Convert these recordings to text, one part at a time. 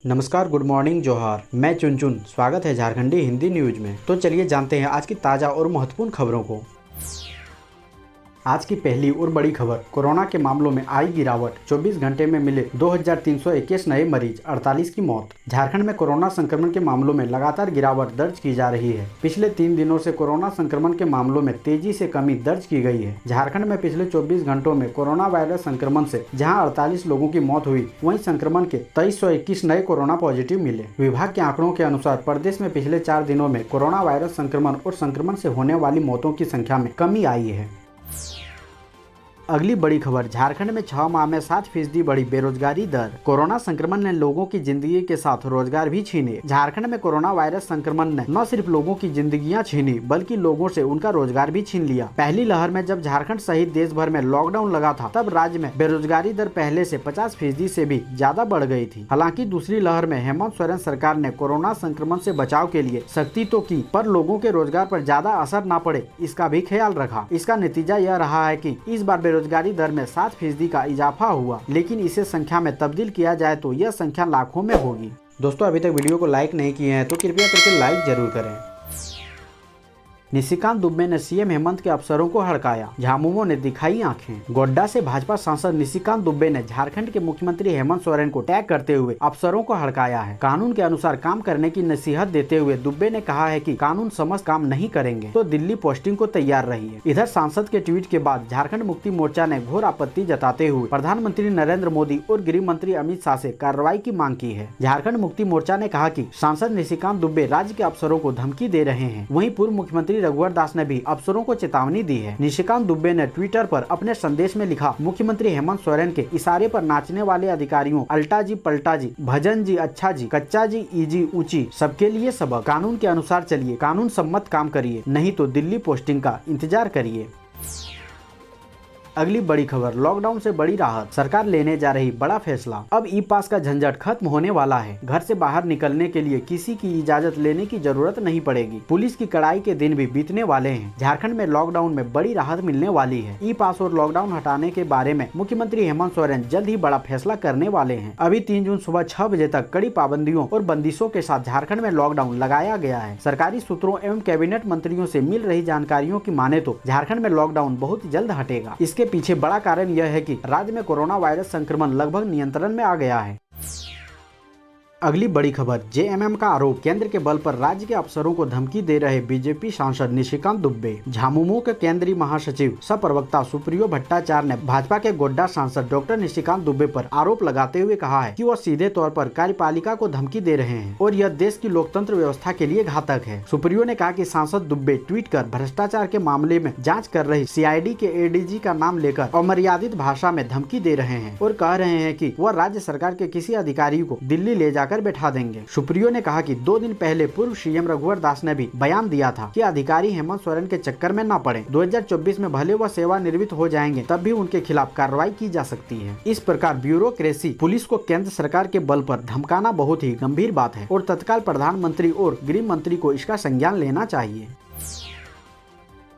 नमस्कार, good morning, जोहार। मैं चुन स्वागत है झारखंडी हिंदी न्यूज में। तो चलिए जानते हैं आज की ताज़ा और महत्वपूर्ण खबरों को। आज की पहली और बड़ी खबर, कोरोना के मामलों में आई गिरावट। 24 घंटे में मिले 2321 नए मरीज, 48 की मौत। झारखंड में कोरोना संक्रमण के मामलों में लगातार गिरावट दर्ज की जा रही है। पिछले 3 दिनों से कोरोना संक्रमण के मामलों में तेजी से कमी दर्ज की गई है। झारखंड में पिछले 24 घंटों में कोरोना वायरस संक्रमण से जहां 48 लोगों की मौत हुई, वहीं संक्रमण के 2321 नए कोरोना पॉजिटिव मिले। विभाग के आंकड़ों के अनुसार प्रदेश में पिछले 4 दिनों में कोरोना वायरस संक्रमण और संक्रमण से होने वाली मौतों की संख्या में कमी आई है। अगली बड़ी खबर, झारखंड में 6 माह में 7% बढ़ी बेरोजगारी दर। कोरोना संक्रमण ने लोगों की जिंदगी के साथ रोजगार भी छीने। झारखंड में कोरोना वायरस संक्रमण ने न सिर्फ लोगों की जिंदगियां छीनी, बल्कि लोगों से उनका रोजगार भी छीन लिया। पहली लहर में जब झारखंड सहित देश भर में लॉकडाउन लगा था, तब राज्य में बेरोजगारी दर पहले से 50% से भी ज्यादा बढ़ गई थी। हालांकि दूसरी लहर में हेमंत सोरेन सरकार ने कोरोना संक्रमण से बचाव के लिए सख्ती तो की, पर लोगों के रोजगार पर ज्यादा असर न पड़े, इसका भी ख्याल रखा। इसका नतीजा यह रहा है कि इस बार बेरोजगारी दर में 7% का इजाफा हुआ, लेकिन इसे संख्या में तब्दील किया जाए तो यह संख्या लाखों में होगी। दोस्तों, अभी तक वीडियो को लाइक नहीं किए हैं तो कृपया करके लाइक जरूर करें। निशिकांत दुबे ने सीएम हेमंत के अफसरों को हड़काया, झामुमो ने दिखाई आंखें। गोड्डा से भाजपा सांसद निशिकांत दुबे ने झारखंड के मुख्यमंत्री हेमंत सोरेन को टैग करते हुए अफसरों को हड़काया है। कानून के अनुसार काम करने की नसीहत देते हुए दुबे ने कहा है कि कानून समझ काम नहीं करेंगे तो दिल्ली पोस्टिंग को तैयार रहिए। इधर सांसद के ट्वीट के बाद झारखंड मुक्ति मोर्चा ने घोर आपत्ति जताते हुए प्रधानमंत्री नरेंद्र मोदी और गृह मंत्री अमित शाह से कार्रवाई की मांग की है। झारखंड मुक्ति मोर्चा ने कहा कि सांसद निशिकांत दुबे राज्य के अफसरों को धमकी दे रहे हैं। वहीं पूर्व मुख्यमंत्री रघुवर दास ने भी अफसरों को चेतावनी दी है। निशिकांत दुबे ने ट्विटर पर अपने संदेश में लिखा, मुख्यमंत्री हेमंत सोरेन के इशारे पर नाचने वाले अधिकारियों, अल्टा जी, पलटा जी, भजन जी, अच्छा जी, कच्चा जी, इजी, ऊंची, सबके लिए सबक। कानून के अनुसार चलिए, कानून सम्मत काम करिए, नहीं तो दिल्ली पोस्टिंग का इंतजार करिए। अगली बड़ी खबर, लॉकडाउन से बड़ी राहत, सरकार लेने जा रही बड़ा फैसला। अब ई पास का झंझट खत्म होने वाला है। घर से बाहर निकलने के लिए किसी की इजाजत लेने की जरूरत नहीं पड़ेगी। पुलिस की कड़ाई के दिन भी बीतने वाले हैं। झारखंड में लॉकडाउन में बड़ी राहत मिलने वाली है। ई पास और लॉकडाउन हटाने के बारे में मुख्यमंत्री हेमंत सोरेन जल्द ही बड़ा फैसला करने वाले हैं। अभी 3 जून सुबह 6 बजे तक कड़ी पाबंदियों और बंदिशों के साथ झारखंड में लॉकडाउन लगाया गया है। सरकारी सूत्रों एवं कैबिनेट मंत्रियों से मिल रही जानकारियों की माने तो झारखंड में लॉकडाउन बहुत जल्द हटेगा। इसके पीछे बड़ा कारण यह है कि राज्य में कोरोना वायरस संक्रमण लगभग नियंत्रण में आ गया है। अगली बड़ी खबर, जेएमएम का आरोप, केंद्र के बल पर राज्य के अफसरों को धमकी दे रहे बीजेपी सांसद निशिकांत दुबे। झामुमो के केंद्रीय महासचिव सह प्रवक्ता सुप्रियो भट्टाचार्य ने भाजपा के गोड्डा सांसद डॉक्टर निशिकांत दुबे पर आरोप लगाते हुए कहा है कि वह सीधे तौर पर कार्यपालिका को धमकी दे रहे हैं और यह देश की लोकतंत्र व्यवस्था के लिए घातक है। सुप्रियो ने कहा कि सांसद दुबे ट्वीट कर भ्रष्टाचार के मामले में जाँच कर रही सीआईडी के एडीजी का नाम लेकर अमर्यादित भाषा में धमकी दे रहे हैं और कह रहे हैं कि वह राज्य सरकार के किसी अधिकारी को दिल्ली ले जाकर बैठा देंगे। सुप्रियो ने कहा कि 2 दिन पहले पूर्व सीएम रघुवर दास ने भी बयान दिया था कि अधिकारी हेमंत सोरेन के चक्कर में न पड़े। 2024 में भले वह सेवानिवृत्त हो जाएंगे, तब भी उनके खिलाफ कार्रवाई की जा सकती है। इस प्रकार ब्यूरोक्रेसी, पुलिस को केंद्र सरकार के बल पर धमकाना बहुत ही गंभीर बात है और तत्काल प्रधानमंत्री और गृह मंत्री को इसका संज्ञान लेना चाहिए।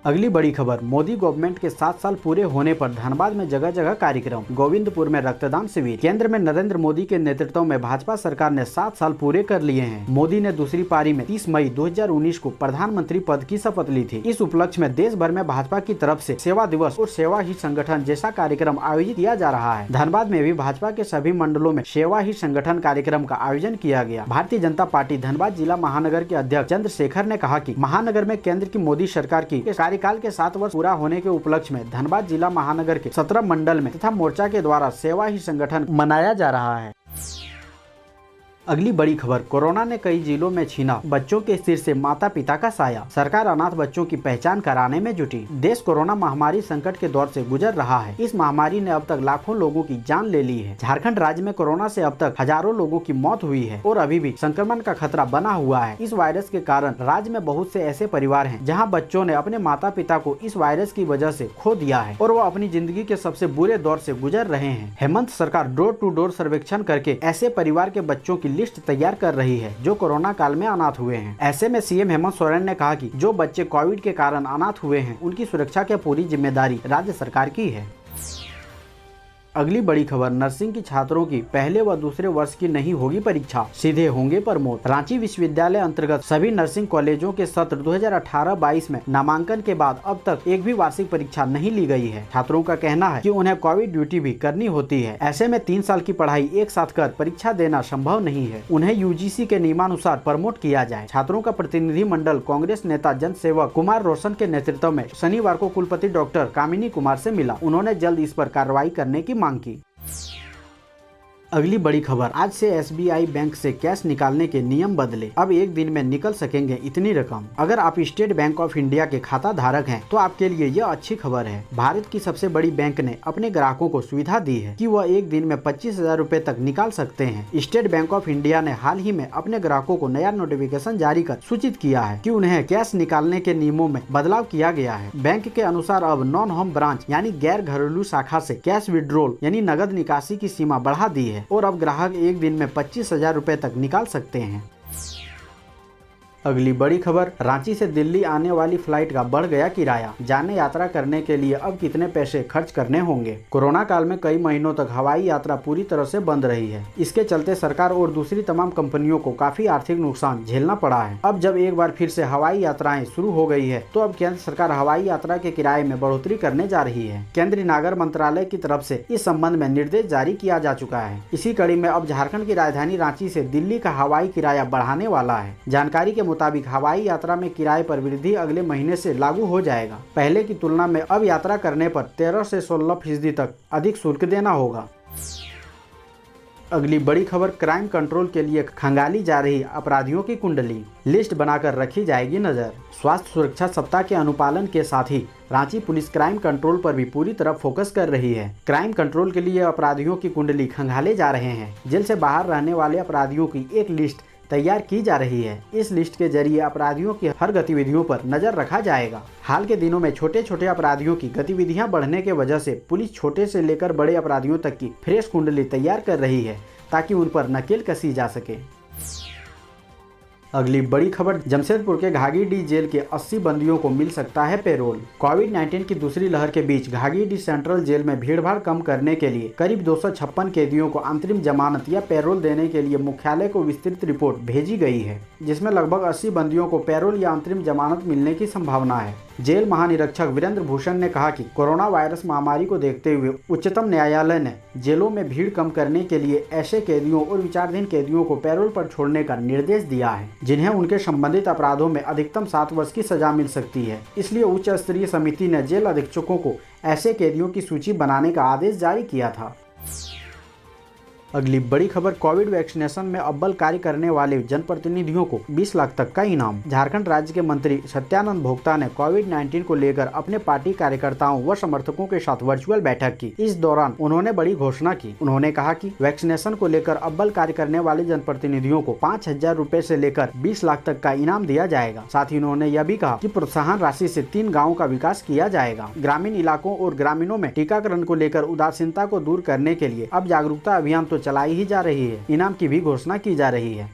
अगली बड़ी खबर, मोदी गवर्नमेंट के 7 साल पूरे होने पर धनबाद में जगह जगह कार्यक्रम, गोविंदपुर में रक्तदान शिविर। केंद्र में नरेंद्र मोदी के नेतृत्व में भाजपा सरकार ने 7 साल पूरे कर लिए हैं। मोदी ने दूसरी पारी में 30 मई 2019 को प्रधानमंत्री पद की शपथ ली थी। इस उपलक्ष्य में देश भर में भाजपा की तरफ से सेवा दिवस और सेवा ही संगठन जैसा कार्यक्रम आयोजित किया जा रहा है। धनबाद में भी भाजपा के सभी मंडलों में सेवा ही संगठन कार्यक्रम का आयोजन किया गया। भारतीय जनता पार्टी धनबाद जिला महानगर के अध्यक्ष चंद्रशेखर ने कहा कि महानगर में केंद्र की मोदी सरकार की कार्यकाल के 7 वर्ष पूरा होने के उपलक्ष्य में धनबाद जिला महानगर के 17 मंडल में तथा मोर्चा के द्वारा सेवा ही संगठन मनाया जा रहा है। अगली बड़ी खबर, कोरोना ने कई जिलों में छीना बच्चों के सिर से माता पिता का साया। सरकार अनाथ बच्चों की पहचान कराने में जुटी। देश कोरोना महामारी संकट के दौर से गुजर रहा है। इस महामारी ने अब तक लाखों लोगों की जान ले ली है। झारखंड राज्य में कोरोना से अब तक हजारों लोगों की मौत हुई है और अभी भी संक्रमण का खतरा बना हुआ है। इस वायरस के कारण राज्य में बहुत से ऐसे परिवार हैं जहाँ बच्चों ने अपने माता पिता को इस वायरस की वजह से खो दिया है और वो अपनी जिंदगी के सबसे बुरे दौर से गुजर रहे हैं। हेमंत सरकार डोर टू डोर सर्वेक्षण करके ऐसे परिवार के बच्चों की लिस्ट तैयार कर रही है जो कोरोना काल में अनाथ हुए हैं। ऐसे में सीएम हेमंत सोरेन ने कहा कि जो बच्चे कोविड के कारण अनाथ हुए हैं, उनकी सुरक्षा की पूरी जिम्मेदारी राज्य सरकार की है। अगली बड़ी खबर, नर्सिंग की छात्रों की पहले व दूसरे वर्ष की नहीं होगी परीक्षा, सीधे होंगे प्रमोट। रांची विश्वविद्यालय अंतर्गत सभी नर्सिंग कॉलेजों के सत्र 2018-22 में नामांकन के बाद अब तक एक भी वार्षिक परीक्षा नहीं ली गई है। छात्रों का कहना है कि उन्हें कोविड ड्यूटी भी करनी होती है। ऐसे में 3 साल की पढ़ाई एक साथ कर परीक्षा देना संभव नहीं है। उन्हें यूजीसी के नियमानुसार प्रमोट किया जाए। छात्रों का प्रतिनिधि मंडल कांग्रेस नेता जनसेवक कुमार रोशन के नेतृत्व में शनिवार को कुलपति डॉक्टर कामिनी कुमार से मिला। उन्होंने जल्द इस पर कार्रवाई करने की मांग की। अगली बड़ी खबर, आज से एसबीआई बैंक से कैश निकालने के नियम बदले। अब एक दिन में निकल सकेंगे इतनी रकम। अगर आप स्टेट बैंक ऑफ इंडिया के खाता धारक हैं, तो आपके लिए यह अच्छी खबर है। भारत की सबसे बड़ी बैंक ने अपने ग्राहकों को सुविधा दी है कि वह एक दिन में 25,000 रूपए तक निकाल सकते हैं। स्टेट बैंक ऑफ इंडिया ने हाल ही में अपने ग्राहकों को नया नोटिफिकेशन जारी कर सूचित किया है कि उन्हें कैश निकालने के नियमों में बदलाव किया गया है। बैंक के अनुसार अब नॉन होम ब्रांच यानी गैर घरेलू शाखा से कैश विड्रॉल यानी नगद निकासी की सीमा बढ़ा दी है और अब ग्राहक एक दिन में 25,000 रूपए तक निकाल सकते हैं। अगली बड़ी खबर, रांची से दिल्ली आने वाली फ्लाइट का बढ़ गया किराया। जाने यात्रा करने के लिए अब कितने पैसे खर्च करने होंगे। कोरोना काल में कई महीनों तक हवाई यात्रा पूरी तरह से बंद रही है। इसके चलते सरकार और दूसरी तमाम कंपनियों को काफी आर्थिक नुकसान झेलना पड़ा है। अब जब एक बार फिर से हवाई यात्राएं शुरू हो गई है, तो अब केंद्र सरकार हवाई यात्रा के किराए में बढ़ोतरी करने जा रही है। केंद्रीय नागर मंत्रालय की तरफ से इस संबंध में निर्देश जारी किया जा चुका है। इसी कड़ी में अब झारखंड की राजधानी रांची से दिल्ली का हवाई किराया बढ़ाने वाला है। जानकारी के मुताबिक हवाई यात्रा में किराए पर वृद्धि अगले महीने से लागू हो जाएगा। पहले की तुलना में अब यात्रा करने पर 13 से 16% तक अधिक शुल्क देना होगा। अगली बड़ी खबर, क्राइम कंट्रोल के लिए खंगाली जा रही अपराधियों की कुंडली, लिस्ट बनाकर रखी जाएगी नजर। स्वास्थ्य सुरक्षा सप्ताह के अनुपालन के साथ ही रांची पुलिस क्राइम कंट्रोल पर भी पूरी तरह फोकस कर रही है। क्राइम कंट्रोल के लिए अपराधियों की कुंडली खंगाले जा रहे हैं। जेल से बाहर रहने वाले अपराधियों की एक लिस्ट तैयार की जा रही है। इस लिस्ट के जरिए अपराधियों की हर गतिविधियों पर नजर रखा जाएगा। हाल के दिनों में छोटे छोटे अपराधियों की गतिविधियां बढ़ने के वजह से पुलिस छोटे से लेकर बड़े अपराधियों तक की फ्रेश कुंडली तैयार कर रही है, ताकि उन पर नकेल कसी जा सके। अगली बड़ी खबर, जमशेदपुर के घाघीडीह जेल के 80 बंदियों को मिल सकता है पेरोल। कोविड-19 की दूसरी लहर के बीच घाघीडीह सेंट्रल जेल में भीड़भाड़ कम करने के लिए करीब 256 कैदियों को अंतरिम जमानत या पैरोल देने के लिए मुख्यालय को विस्तृत रिपोर्ट भेजी गई है, जिसमें लगभग 80 बंदियों को पैरोल या अंतरिम जमानत मिलने की संभावना है। जेल महानिरीक्षक वीरेंद्र भूषण ने कहा कि कोरोना वायरस महामारी को देखते हुए उच्चतम न्यायालय ने जेलों में भीड़ कम करने के लिए ऐसे कैदियों और विचाराधीन कैदियों को पैरोल पर छोड़ने का निर्देश दिया है, जिन्हें उनके संबंधित अपराधों में अधिकतम 7 वर्ष की सजा मिल सकती है। इसलिए उच्च स्तरीय समिति ने जेल अधीक्षकों को ऐसे कैदियों की सूची बनाने का आदेश जारी किया था। अगली बड़ी खबर, कोविड वैक्सीनेशन में अव्वल कार्य करने वाले जनप्रतिनिधियों को 20 लाख तक का इनाम। झारखंड राज्य के मंत्री सत्यानंद भोक्ता ने कोविड-19 को लेकर अपने पार्टी कार्यकर्ताओं व समर्थकों के साथ वर्चुअल बैठक की। इस दौरान उन्होंने बड़ी घोषणा की। उन्होंने कहा कि वैक्सीनेशन को लेकर अव्वल कार्य करने वाले जनप्रतिनिधियों को 5,000 रूपए से लेकर 20 लाख तक का इनाम दिया जाएगा। साथ ही उन्होंने यह भी कहा कि प्रोत्साहन राशि से 3 गाँव का विकास किया जाएगा। ग्रामीण इलाकों और ग्रामीणों में टीकाकरण को लेकर उदासीनता को दूर करने के लिए अब जागरूकता अभियान तो चलाई ही जा रही है, इनाम की भी घोषणा की जा रही है।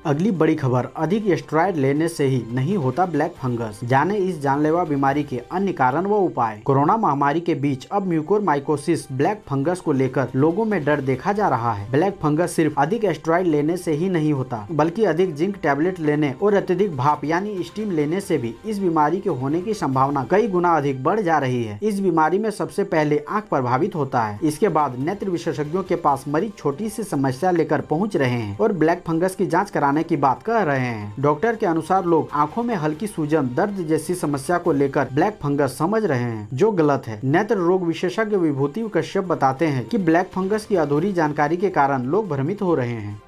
अगली बड़ी खबर, अधिक स्टेरॉयड लेने से ही नहीं होता ब्लैक फंगस। जाने इस जानलेवा बीमारी के अन्य कारण व उपाय। कोरोना महामारी के बीच अब म्यूकोरमाइकोसिस ब्लैक फंगस को लेकर लोगों में डर देखा जा रहा है। ब्लैक फंगस सिर्फ अधिक स्टेरॉयड लेने से ही नहीं होता, बल्कि अधिक जिंक टैबलेट लेने और अत्यधिक भाप यानी स्टीम लेने से भी इस बीमारी के होने की संभावना कई गुना अधिक बढ़ जा रही है। इस बीमारी में सबसे पहले आँख प्रभावित होता है। इसके बाद नेत्र विशेषज्ञों के पास मरीज छोटी सी समस्या लेकर पहुँच रहे हैं और ब्लैक फंगस की जाँच कराने की बात कह रहे हैं। डॉक्टर के अनुसार लोग आंखों में हल्की सूजन, दर्द जैसी समस्या को लेकर ब्लैक फंगस समझ रहे हैं, जो गलत है। नेत्र रोग विशेषज्ञ विभूति कश्यप बताते हैं कि ब्लैक फंगस की अधूरी जानकारी के कारण लोग भ्रमित हो रहे हैं।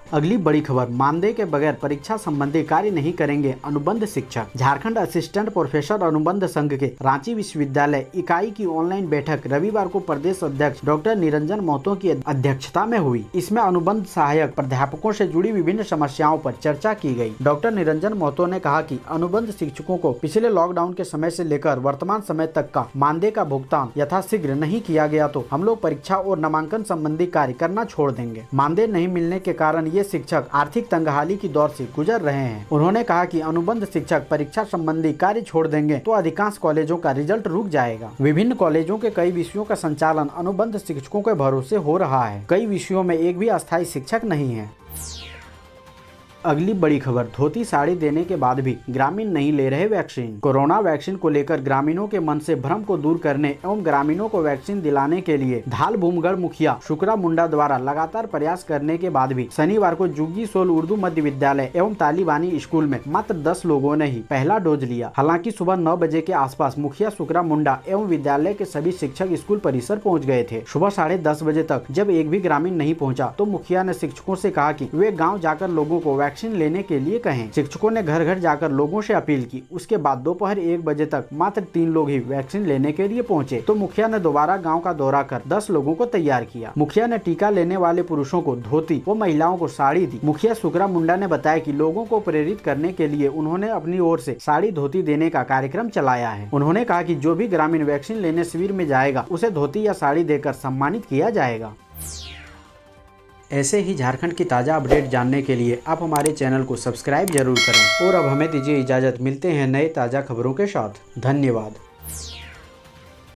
अगली बड़ी खबर, मानदेय के बगैर परीक्षा संबंधी कार्य नहीं करेंगे अनुबंध शिक्षक। झारखंड असिस्टेंट प्रोफेसर अनुबंध संघ के रांची विश्वविद्यालय इकाई की ऑनलाइन बैठक रविवार को प्रदेश अध्यक्ष डॉक्टर निरंजन महतो की अध्यक्षता में हुई। इसमें अनुबंध सहायक प्राध्यापकों से जुड़ी विभिन्न समस्याओं पर चर्चा की गई। डॉक्टर निरंजन महतो ने कहा कि अनुबंध शिक्षकों को पिछले लॉकडाउन के समय से लेकर वर्तमान समय तक का मानदेय का भुगतान यथाशीघ्र नहीं किया गया तो हम लोग परीक्षा और नामांकन संबंधी कार्य करना छोड़ देंगे। मानदेय नहीं मिलने के कारण ये शिक्षक आर्थिक तंगहाली की दौर से गुजर रहे हैं। उन्होंने कहा कि अनुबंध शिक्षक परीक्षा संबंधी कार्य छोड़ देंगे तो अधिकांश कॉलेजों का रिजल्ट रुक जाएगा। विभिन्न कॉलेजों के कई विषयों का संचालन अनुबंध शिक्षकों के भरोसे हो रहा है। कई विषयों में एक भी अस्थायी शिक्षक नहीं है। अगली बड़ी खबर, धोती साड़ी देने के बाद भी ग्रामीण नहीं ले रहे वैक्सीन। कोरोना वैक्सीन को लेकर ग्रामीणों के मन से भ्रम को दूर करने एवं ग्रामीणों को वैक्सीन दिलाने के लिए धाल भूमगढ़ मुखिया शुक्रा मुंडा द्वारा लगातार प्रयास करने के बाद भी शनिवार को जुग्गी सोल उर्दू मध्य विद्यालय एवं तालिबानी स्कूल में मात्र 10 लोगों ने ही पहला डोज लिया। हालांकि सुबह 9 बजे के आसपास मुखिया शुक्रा मुंडा एवं विद्यालय के सभी शिक्षक स्कूल परिसर पहुँच गए थे। सुबह 10:30 बजे तक जब एक भी ग्रामीण नहीं पहुँचा तो मुखिया ने शिक्षकों से कहा कि वे गाँव जाकर लोगों को वैक्सीन लेने के लिए कहें। शिक्षकों ने घर घर जाकर लोगों से अपील की। उसके बाद दोपहर 1 बजे तक मात्र 3 लोग ही वैक्सीन लेने के लिए पहुंचे तो मुखिया ने दोबारा गांव का दौरा कर 10 लोगों को तैयार किया। मुखिया ने टीका लेने वाले पुरुषों को धोती व महिलाओं को साड़ी दी। मुखिया शुक्रा मुंडा ने बताया कि लोगों को प्रेरित करने के लिए उन्होंने अपनी ओर से साड़ी धोती देने का कार्यक्रम चलाया है। उन्होंने कहा कि जो भी ग्रामीण वैक्सीन लेने शिविर में जाएगा उसे धोती या साड़ी देकर सम्मानित किया जाएगा। ऐसे ही झारखंड की ताज़ा अपडेट जानने के लिए आप हमारे चैनल को सब्सक्राइब जरूर करें और अब हमें दीजिए इजाज़त। मिलते हैं नए ताज़ा खबरों के साथ। धन्यवाद।